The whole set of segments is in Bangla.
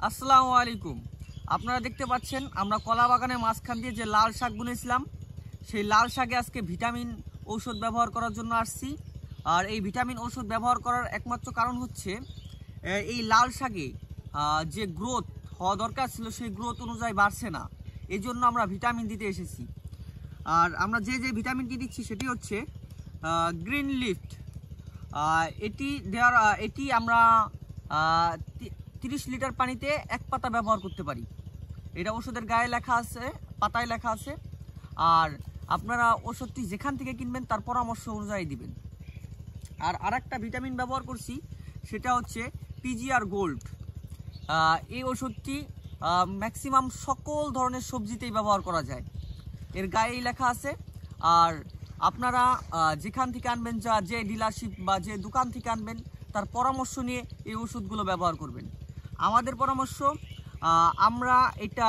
আসসালামু আলাইকুম। আপনারা দেখতে পাচ্ছেন আমরা কলা বাগানের মাঝখান দিয়ে যে লাল শাক বুনেছিলাম, সেই লাল শাকে আজকে ভিটামিন ঔষধ ব্যবহার করার জন্য আসছি। আর এই ভিটামিন ঔষধ ব্যবহার করার একমাত্র কারণ হচ্ছে এই লাল শাকে যে গ্রোথ হওয়া দরকার ছিল সেই গ্রোথ অনুযায়ী বাড়ছে না, এই জন্য আমরা ভিটামিন দিতে এসেছি। আর আমরা যে ভিটামিনটি দিচ্ছি সেটি হচ্ছে গ্রিন লিফট। এটি আমরা 30 লিটার পানিতে 1 পাতা ব্যবহার করতে পারি। এটা ওষুধের গায়ে লেখা আছে, পাতায় লেখা আছে। আর আপনারা ওষুধটি যেখান থেকে কিনবেন তার পরামর্শ অনুযায়ী দিবেন। আর আরেকটা ভিটামিন ব্যবহার করছি, সেটা হচ্ছে পিজিআর গোল্ড। এই ওষুধটি ম্যাক্সিমাম সকল ধরনের সবজিতেই ব্যবহার করা যায়, এর গায়েই লেখা আছে। আর আপনারা যেখান থেকে আনবেন, যে ডিলারশিপ বা যে দোকান থেকে আনবেন তার পরামর্শ নিয়ে এই ওষুধগুলো ব্যবহার করবেন। আমাদের পরামর্শ, আমরা এটা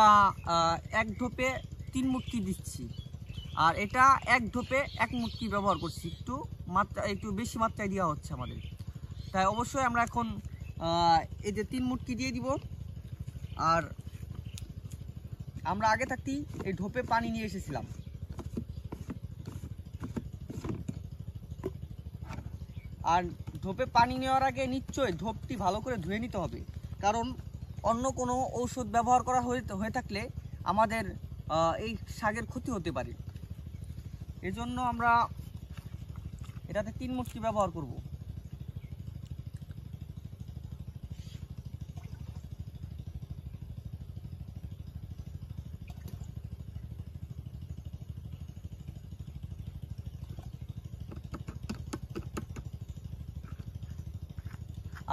1 ঢোপে 3 মুটকি দিচ্ছি, আর এটা 1 ঢোপে 1 মুটকি ব্যবহার করছি। একটু বেশি মাত্রায় দেওয়া হচ্ছে আমাদের, তাই অবশ্যই আমরা এখন এই যে 3 মুটকি দিয়ে দিব। আর আমরা আগে থাকতেই এই ঢোপে পানি নিয়ে এসেছিলাম। আর ঢোপে পানি নেওয়ার আগে নিশ্চয়ই ঢোপটি ভালো করে ধুয়ে নিতে হবে, কারণ অন্য কোনো ঔষধ ব্যবহার করা হয়ে থাকলে আমাদের এই শাকের ক্ষতি হতে পারে। এজন্য আমরা এটাতে 3 মুটকি ব্যবহার করব।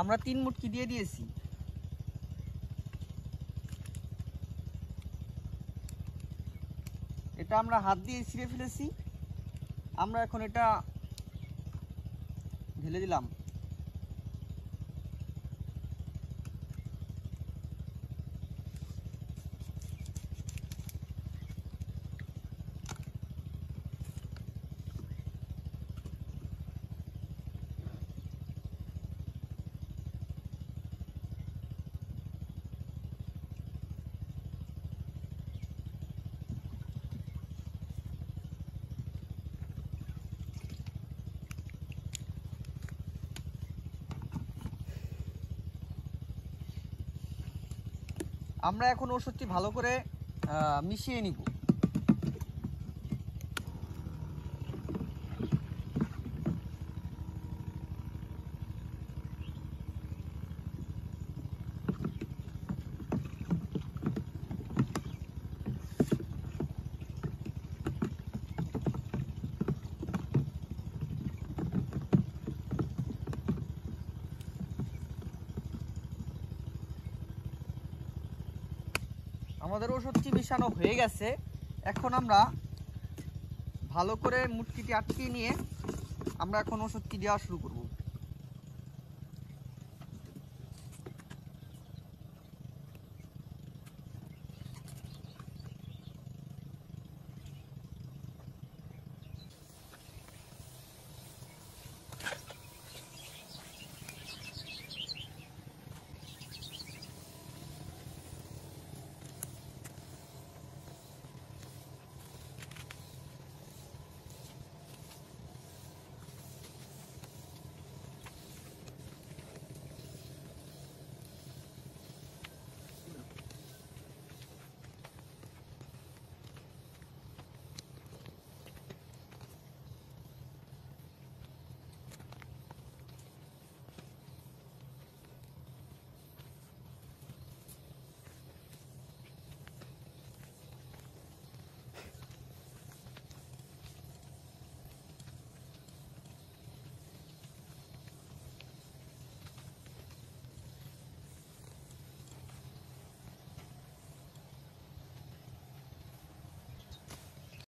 আমরা 3 মুটকি দিয়ে দিয়েছি। এটা আমরা হাত দিয়ে ছিঁড়ে ফেলেছি। আমরা এখন এটা ঢেলে দিলাম। আমরা এখন ওষুধটি ভালো করে মিশিয়ে নিব। আমাদের ওষুধটি মিশানো হয়ে গেছে। এখন আমরা ভালো করে মুটকিটি আটকিয়ে নিয়ে আমরা এখন ওষুধটি দেওয়া শুরু করব।